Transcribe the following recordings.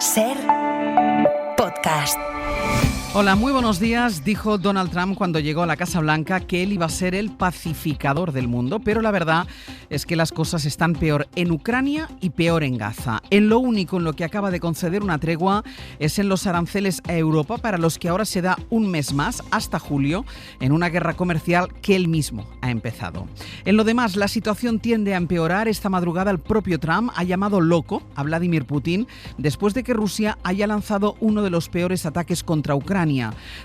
SER Podcast. Hola, muy buenos días. Dijo Donald Trump cuando llegó a la Casa Blanca que él iba a ser el pacificador del mundo, pero la verdad es que las cosas están peor en Ucrania y peor en Gaza. En lo único en lo que acaba de conceder una tregua es en los aranceles a Europa, para los que ahora se da un mes más, hasta julio, en una guerra comercial que él mismo ha empezado. En lo demás, la situación tiende a empeorar. Esta madrugada el propio Trump ha llamado loco a Vladimir Putin después de que Rusia haya lanzado uno de los peores ataques contra Ucrania.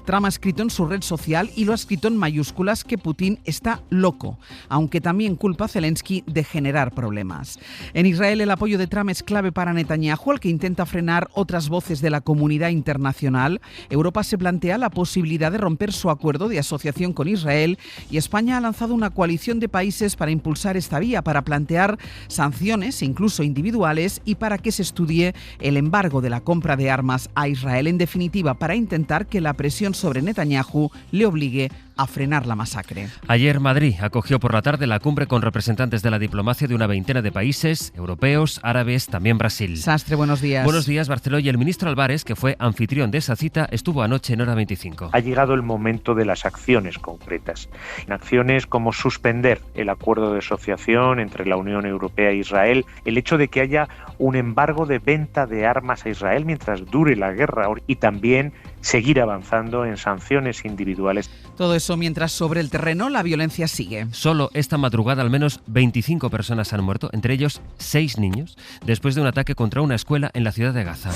Trump ha escrito en su red social, y lo ha escrito en mayúsculas, que Putin está loco, aunque también culpa a Zelensky de generar problemas. En Israel, el apoyo de Trump es clave para Netanyahu, al que intenta frenar otras voces de la comunidad internacional. Europa se plantea la posibilidad de romper su acuerdo de asociación con Israel, y España ha lanzado una coalición de países para impulsar esta vía, para plantear sanciones, incluso individuales, y para que se estudie el embargo de la compra de armas a Israel. En definitiva, para intentar que la presión sobre Netanyahu le obligue a frenar la masacre. Ayer Madrid acogió por la tarde la cumbre con representantes de la diplomacia de una veintena de países europeos, árabes, también Brasil. Sastre, buenos días. Buenos días, Barceló. Y el ministro Álvarez, que fue anfitrión de esa cita, estuvo anoche en Hora 25. Ha llegado el momento de las acciones concretas. Acciones como suspender el acuerdo de asociación entre la Unión Europea e Israel, el hecho de que haya un embargo de venta de armas a Israel mientras dure la guerra, y también seguir avanzando en sanciones individuales. Todo eso mientras sobre el terreno la violencia sigue. Solo esta madrugada al menos 25 personas han muerto, entre ellos 6 niños, después de un ataque contra una escuela en la ciudad de Gaza.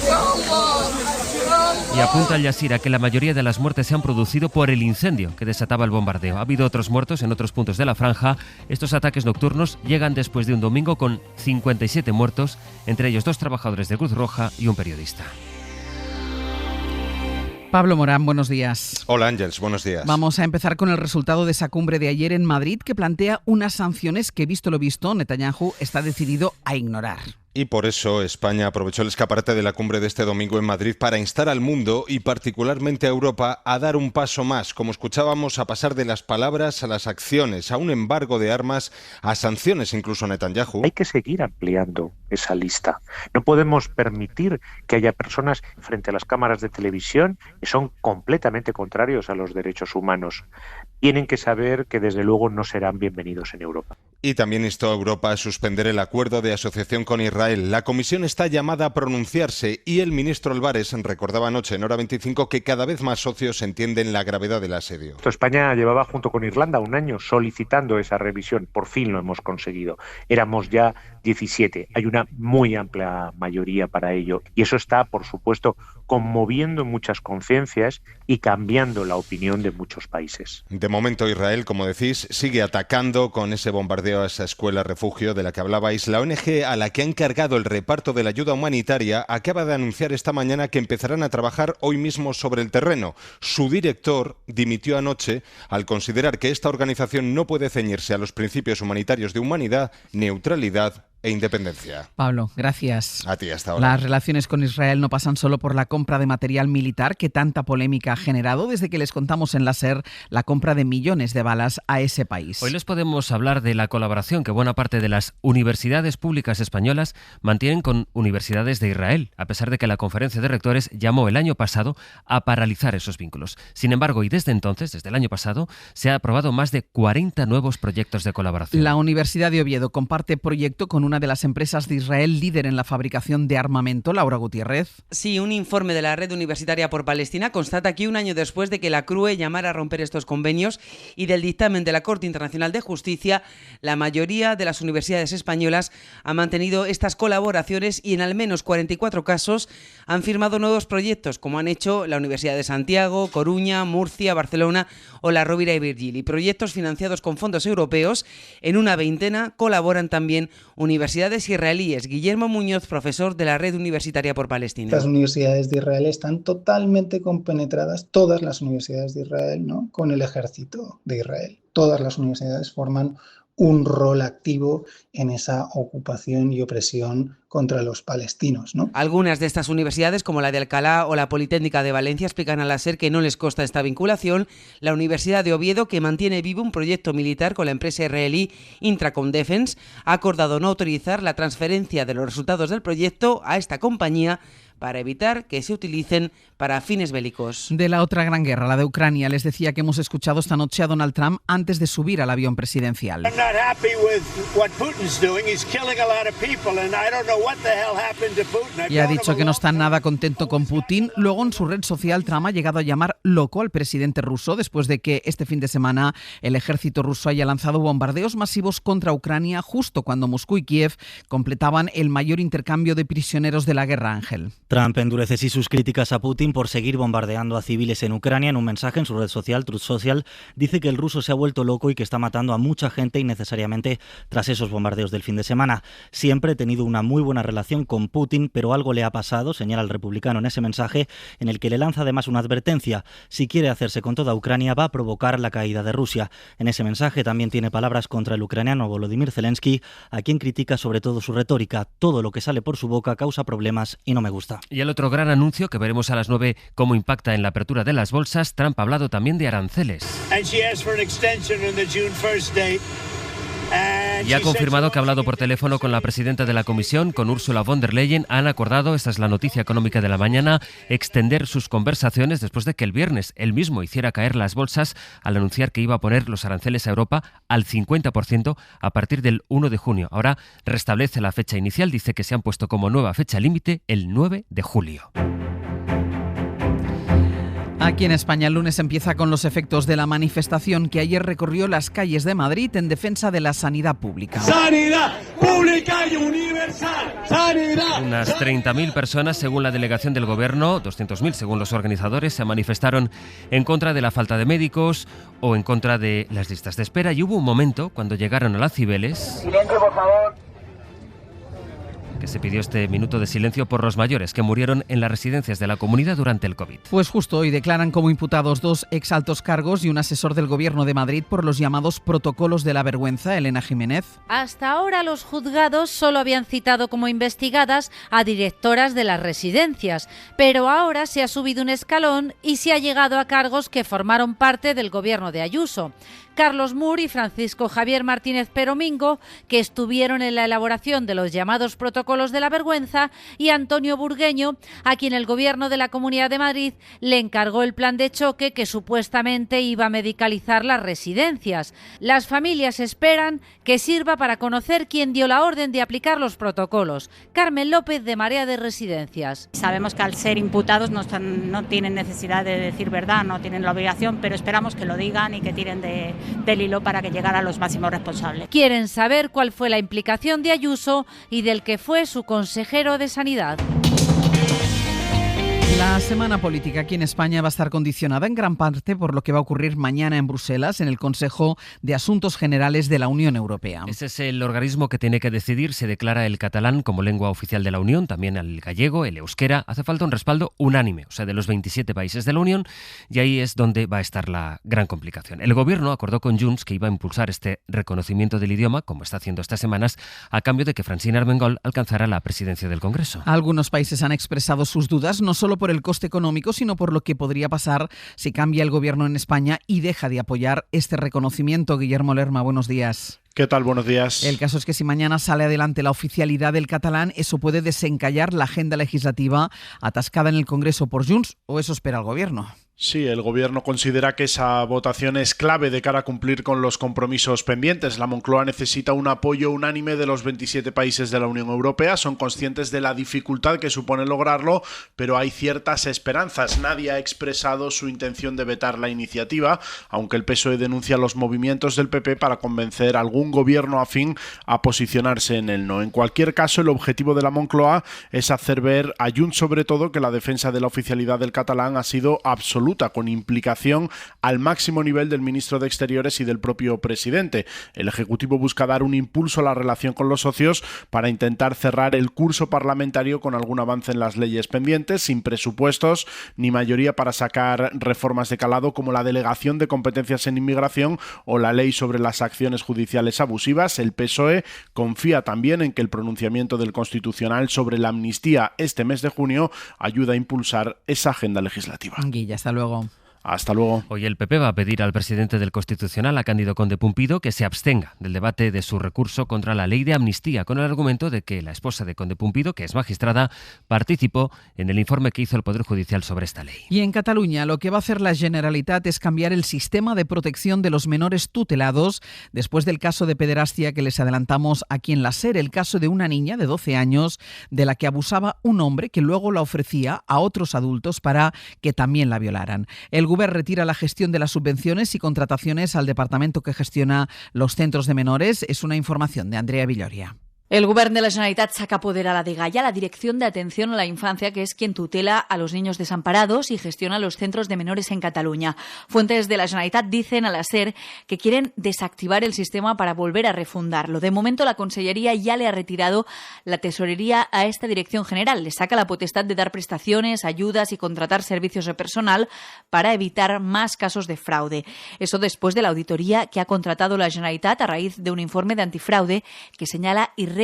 Y apunta Al Jazeera que la mayoría de las muertes se han producido por el incendio que desataba el bombardeo. Ha habido otros muertos en otros puntos de la franja. Estos ataques nocturnos llegan después de un domingo con 57 muertos, entre ellos 2 trabajadores de Cruz Roja y un periodista. Pablo Morán, buenos días. Hola Ángels, buenos días. Vamos a empezar con el resultado de esa cumbre de ayer en Madrid, que plantea unas sanciones que, visto lo visto, Netanyahu está decidido a ignorar. Y por eso España aprovechó el escaparate de la cumbre de este domingo en Madrid para instar al mundo, y particularmente a Europa, a dar un paso más, como escuchábamos, a pasar de las palabras a las acciones, a un embargo de armas, a sanciones incluso a Netanyahu. Hay que seguir ampliando esa lista. No podemos permitir que haya personas frente a las cámaras de televisión que son completamente contrarios a los derechos humanos. Tienen que saber que desde luego no serán bienvenidos en Europa. Y también instó a Europa a suspender el acuerdo de asociación con Israel. La Comisión está llamada a pronunciarse, y el ministro Álvarez recordaba anoche en Hora 25 que cada vez más socios entienden la gravedad del asedio. España llevaba junto con Irlanda un año solicitando esa revisión. Por fin lo hemos conseguido. Éramos ya 17. Hay una muy amplia mayoría para ello. Y eso está, por supuesto, conmoviendo muchas conciencias y cambiando la opinión de muchos países. De momento Israel, como decís, sigue atacando con ese bombardeo a esa escuela refugio de la que hablabais. La ONG a la que ha encargado el reparto de la ayuda humanitaria acaba de anunciar esta mañana que empezarán a trabajar hoy mismo sobre el terreno. Su director dimitió anoche al considerar que esta organización no puede ceñirse a los principios humanitarios de humanidad, neutralidad e independencia. Pablo, gracias. A ti, hasta ahora. Las relaciones con Israel no pasan solo por la compra de material militar, que tanta polémica ha generado desde que les contamos en la SER la compra de millones de balas a ese país. Hoy les podemos hablar de la colaboración que buena parte de las universidades públicas españolas mantienen con universidades de Israel, a pesar de que la Conferencia de Rectores llamó el año pasado a paralizar esos vínculos. Sin embargo, y desde entonces, desde el año pasado, se ha aprobado más de 40 nuevos proyectos de colaboración. La Universidad de Oviedo comparte proyecto con una de las empresas de Israel líder en la fabricación de armamento. Laura Gutiérrez. Sí, un informe de la Red Universitaria por Palestina constata que un año después de que la CRUE llamara a romper estos convenios y del dictamen de la Corte Internacional de Justicia, la mayoría de las universidades españolas han mantenido estas colaboraciones, y en al menos 44 casos han firmado nuevos proyectos, como han hecho la Universidad de Santiago, Coruña, Murcia, Barcelona o la Rovira y Virgili. Proyectos financiados con fondos europeos. En una veintena colaboran también universidades israelíes. Guillermo Muñoz, profesor de la Red Universitaria por Palestina. Las universidades de Israel están totalmente compenetradas, todas las universidades de Israel, ¿no?, con el ejército de Israel. Todas las universidades forman un rol activo en esa ocupación y opresión contra los palestinos, ¿no? Algunas de estas universidades, como la de Alcalá o la Politécnica de Valencia, explican a la SER que no les consta esta vinculación. La Universidad de Oviedo, que mantiene vivo un proyecto militar con la empresa israelí Intracom Defense, ha acordado no autorizar la transferencia de los resultados del proyecto a esta compañía para evitar que se utilicen para fines bélicos. De la otra gran guerra, la de Ucrania, les decía que hemos escuchado esta noche a Donald Trump antes de subir al avión presidencial. Y ha dicho que no está nada contento con Putin. Luego, en su red social, Trump ha llegado a llamar loco al presidente ruso después de que este fin de semana el ejército ruso haya lanzado bombardeos masivos contra Ucrania justo cuando Moscú y Kiev completaban el mayor intercambio de prisioneros de la guerra, Ángel. Trump endurece así sus críticas a Putin por seguir bombardeando a civiles en Ucrania. En un mensaje en su red social, Truth Social, dice que el ruso se ha vuelto loco y que está matando a mucha gente innecesariamente tras esos bombardeos del fin de semana. Siempre he tenido una muy buena relación con Putin, pero algo le ha pasado, señala el republicano en ese mensaje, en el que le lanza además una advertencia. Si quiere hacerse con toda Ucrania, va a provocar la caída de Rusia. En ese mensaje también tiene palabras contra el ucraniano Volodymyr Zelensky, a quien critica sobre todo su retórica. Todo lo que sale por su boca causa problemas y no me gusta. Y el otro gran anuncio, que veremos a las 9 cómo impacta en la apertura de las bolsas, Trump ha hablado también de aranceles. Y ha confirmado que ha hablado por teléfono con la presidenta de la Comisión, con Ursula von der Leyen. Han acordado, esta es la noticia económica de la mañana, extender sus conversaciones después de que el viernes él mismo hiciera caer las bolsas al anunciar que iba a poner los aranceles a Europa al 50% a partir del 1 de junio. Ahora restablece la fecha inicial, dice que se han puesto como nueva fecha límite el 9 de julio. Aquí en España el lunes empieza con los efectos de la manifestación que ayer recorrió las calles de Madrid en defensa de la sanidad pública. ¡Sanidad pública y universal! ¡Sanidad! Unas 30.000 personas, según la delegación del Gobierno, 200.000 según los organizadores, se manifestaron en contra de la falta de médicos o en contra de las listas de espera. Y hubo un momento, cuando llegaron a las Cibeles, Silencio, por favor. que se pidió este minuto de silencio por los mayores que murieron en las residencias de la comunidad durante el COVID. Pues justo hoy declaran como imputados 2 exaltos cargos y un asesor del Gobierno de Madrid por los llamados protocolos de la vergüenza, Elena Jiménez. Hasta ahora los juzgados solo habían citado como investigadas a directoras de las residencias, pero ahora se ha subido un escalón y se ha llegado a cargos que formaron parte del Gobierno de Ayuso. Carlos Mur y Francisco Javier Martínez Peromingo, que estuvieron en la elaboración de los llamados protocolos de la vergüenza, y Antonio Burgueño, a quien el Gobierno de la Comunidad de Madrid le encargó el plan de choque que supuestamente iba a medicalizar las residencias. Las familias esperan que sirva para conocer quién dio la orden de aplicar los protocolos. Carmen López, de Marea de Residencias. Sabemos que al ser imputados no tienen necesidad de decir verdad, no tienen la obligación, pero esperamos que lo digan y que tiren del hilo para que llegara a los máximos responsables. Quieren saber cuál fue la implicación de Ayuso y del que fue su consejero de Sanidad. La semana política aquí en España va a estar condicionada en gran parte por lo que va a ocurrir mañana en Bruselas, en el Consejo de Asuntos Generales de la Unión Europea. Ese es el organismo que tiene que decidir. Se declara el catalán como lengua oficial de la Unión, también el gallego, el euskera. Hace falta un respaldo unánime, o sea, de los 27 países de la Unión, y ahí es donde va a estar la gran complicación. El Gobierno acordó con Junts que iba a impulsar este reconocimiento del idioma, como está haciendo estas semanas, a cambio de que Francina Armengol alcanzara la presidencia del Congreso. Algunos países han expresado sus dudas, no solo por el coste económico, sino por lo que podría pasar si cambia el gobierno en España y deja de apoyar este reconocimiento. Guillermo Lerma, buenos días. ¿Qué tal? Buenos días. El caso es que si mañana sale adelante la oficialidad del catalán, eso puede desencallar la agenda legislativa atascada en el Congreso por Junts, o eso espera el gobierno. Sí, el Gobierno considera que esa votación es clave de cara a cumplir con los compromisos pendientes. La Moncloa necesita un apoyo unánime de los 27 países de la Unión Europea. Son conscientes de la dificultad que supone lograrlo, pero hay ciertas esperanzas. Nadie ha expresado su intención de vetar la iniciativa, aunque el PSOE denuncia los movimientos del PP para convencer a algún gobierno afín a posicionarse en el no. En cualquier caso, el objetivo de la Moncloa es hacer ver a Junts, sobre todo, que la defensa de la oficialidad del catalán ha sido absoluta, con implicación al máximo nivel del ministro de Exteriores y del propio presidente. El Ejecutivo busca dar un impulso a la relación con los socios para intentar cerrar el curso parlamentario con algún avance en las leyes pendientes, sin presupuestos ni mayoría para sacar reformas de calado como la delegación de competencias en inmigración o la ley sobre las acciones judiciales abusivas. El PSOE confía también en que el pronunciamiento del Constitucional sobre la amnistía este mes de junio ayuda a impulsar esa agenda legislativa. Guilla, hasta luego. Hasta luego. Hoy el PP va a pedir al presidente del Constitucional, a Cándido Conde Pumpido, que se abstenga del debate de su recurso contra la ley de amnistía, con el argumento de que la esposa de Conde Pumpido, que es magistrada, participó en el informe que hizo el Poder Judicial sobre esta ley. Y en Cataluña lo que va a hacer la Generalitat es cambiar el sistema de protección de los menores tutelados después del caso de pederastia que les adelantamos aquí en la SER, el caso de una niña de 12 años de la que abusaba un hombre que luego la ofrecía a otros adultos para que también la violaran. El Govern retira la gestión de las subvenciones y contrataciones al departamento que gestiona los centros de menores. Es una información de Andrea Villoria. El Govern de la Generalitat saca poder a la DGAIA, la Dirección de Atención a la Infancia, que es quien tutela a los niños desamparados y gestiona los centros de menores en Cataluña. Fuentes de la Generalitat dicen a la SER que quieren desactivar el sistema para volver a refundarlo. De momento, la Consellería ya le ha retirado la tesorería a esta Dirección General. Le saca la potestad de dar prestaciones, ayudas y contratar servicios de personal para evitar más casos de fraude. Eso después de la auditoría que ha contratado la Generalitat a raíz de un informe de antifraude que señala irregularidades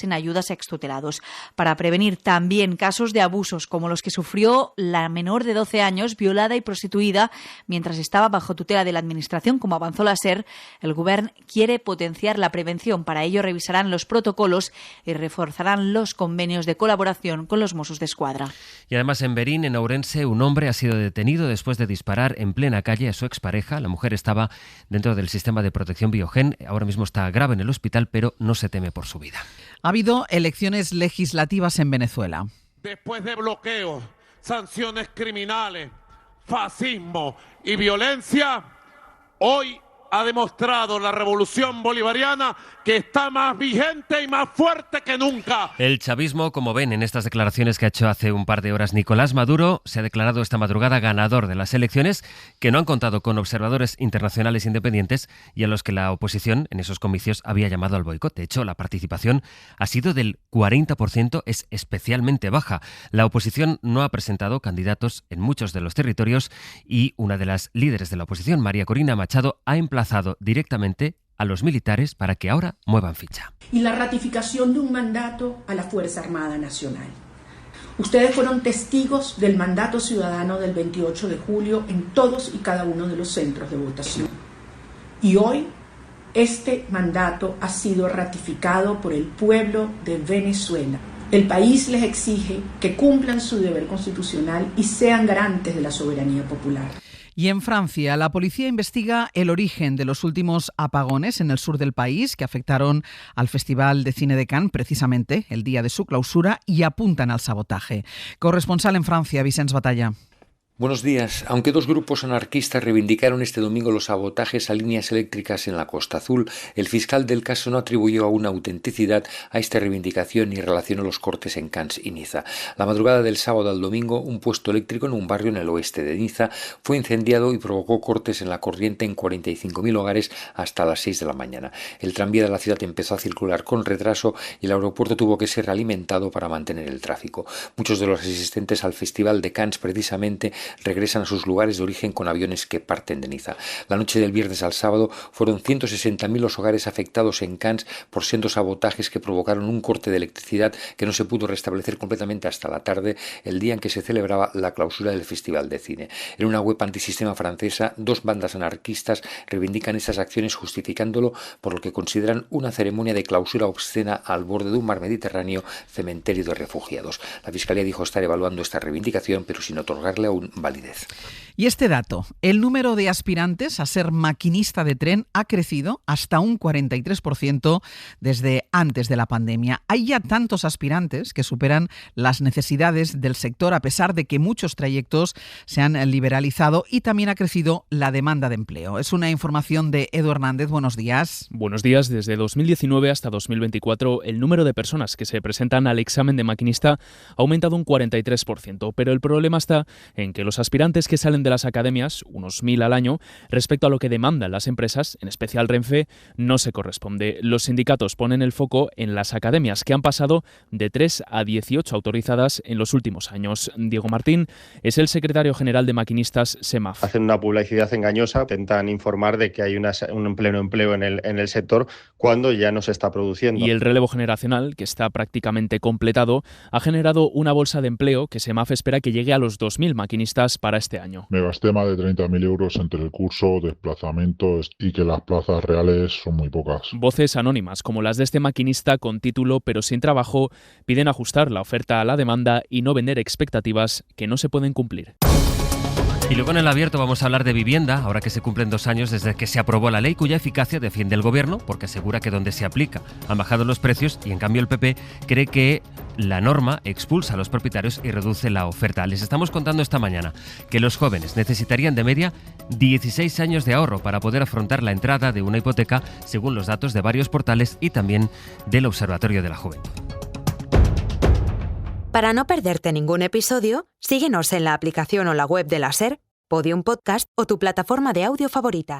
en ayudas a extutelados. Para prevenir también casos de abusos como los que sufrió la menor de 12 años, violada y prostituida mientras estaba bajo tutela de la Administración, como avanzó la SER, el Govern quiere potenciar la prevención. Para ello revisarán los protocolos y reforzarán los convenios de colaboración con los Mossos d'Esquadra. Y además en Berín, en Ourense, un hombre ha sido detenido después de disparar en plena calle a su expareja. La mujer estaba dentro del sistema de protección Biogen. Ahora mismo está grave en el hospital, pero no se teme por su vida. Ha habido elecciones legislativas en Venezuela. Después de bloqueos, sanciones criminales, fascismo y violencia, hoy ha demostrado la revolución bolivariana que está más vigente y más fuerte que nunca. El chavismo, como ven en estas declaraciones que ha hecho hace un par de horas Nicolás Maduro, se ha declarado esta madrugada ganador de las elecciones, que no han contado con observadores internacionales independientes y a los que la oposición en esos comicios había llamado al boicot. De hecho, la participación ha sido del 40%, es especialmente baja. La oposición no ha presentado candidatos en muchos de los territorios y una de las líderes de la oposición, María Corina Machado, ha emplazado directamente a los militares para que ahora muevan ficha. Y la ratificación de un mandato a la Fuerza Armada Nacional. Ustedes fueron testigos del mandato ciudadano del 28 de julio en todos y cada uno de los centros de votación. Y hoy este mandato ha sido ratificado por el pueblo de Venezuela. El país les exige que cumplan su deber constitucional y sean garantes de la soberanía popular. Y en Francia, la policía investiga el origen de los últimos apagones en el sur del país que afectaron al Festival de Cine de Cannes, precisamente el día de su clausura, y apuntan al sabotaje. Corresponsal en Francia, Vicens Batalla. Buenos días. Aunque dos grupos anarquistas reivindicaron este domingo los sabotajes a líneas eléctricas en la Costa Azul, el fiscal del caso no atribuyó aún autenticidad a esta reivindicación ni relacionó los cortes en Cannes y Niza. La madrugada del sábado al domingo, un puesto eléctrico en un barrio en el oeste de Niza fue incendiado y provocó cortes en la corriente en 45.000 hogares hasta las 6 de la mañana. El tranvía de la ciudad empezó a circular con retraso y el aeropuerto tuvo que ser realimentado para mantener el tráfico. Muchos de los asistentes al Festival de Cannes precisamente regresan a sus lugares de origen con aviones que parten de Niza. La noche del viernes al sábado fueron 160.000 los hogares afectados en Cannes por sendos sabotajes que provocaron un corte de electricidad que no se pudo restablecer completamente hasta la tarde, el día en que se celebraba la clausura del Festival de Cine. En una web antisistema francesa, dos bandas anarquistas reivindican esas acciones justificándolo por lo que consideran una ceremonia de clausura obscena al borde de un mar Mediterráneo, cementerio de refugiados. La Fiscalía dijo estar evaluando esta reivindicación, pero sin otorgarle aún validez. Y este dato, el número de aspirantes a ser maquinista de tren ha crecido hasta un 43% desde antes de la pandemia. Hay ya tantos aspirantes que superan las necesidades del sector a pesar de que muchos trayectos se han liberalizado y también ha crecido la demanda de empleo. Es una información de Edu Hernández. Buenos días. Buenos días. Desde 2019 hasta 2024 el número de personas que se presentan al examen de maquinista ha aumentado un 43%, pero el problema está en que los aspirantes que salen de las academias, unos 1.000 al año, respecto a lo que demandan las empresas, en especial Renfe, no se corresponde. Los sindicatos ponen el foco en las academias, que han pasado de 3 a 18 autorizadas en los últimos años. Diego Martín es el secretario general de Maquinistas SEMAF. Hacen una publicidad engañosa, intentan informar de que hay un pleno empleo en el sector cuando ya no se está produciendo. Y el relevo generacional, que está prácticamente completado, ha generado una bolsa de empleo que SEMAF espera que llegue a los 2.000 maquinistas maquinistas para este año. Me gasté más de 30.000 euros entre el curso, desplazamientos y que las plazas reales son muy pocas. Voces anónimas, como las de este maquinista con título pero sin trabajo, piden ajustar la oferta a la demanda y no vender expectativas que no se pueden cumplir. Y luego en el abierto vamos a hablar de vivienda, ahora que se cumplen 2 años desde que se aprobó la ley cuya eficacia defiende el Gobierno, porque asegura que donde se aplica han bajado los precios y en cambio el PP cree que la norma expulsa a los propietarios y reduce la oferta. Les estamos contando esta mañana que los jóvenes necesitarían de media 16 años de ahorro para poder afrontar la entrada de una hipoteca, según los datos de varios portales y también del Observatorio de la Juventud. Para no perderte ningún episodio, síguenos en la aplicación o la web de la SER, Podium Podcast o tu plataforma de audio favorita.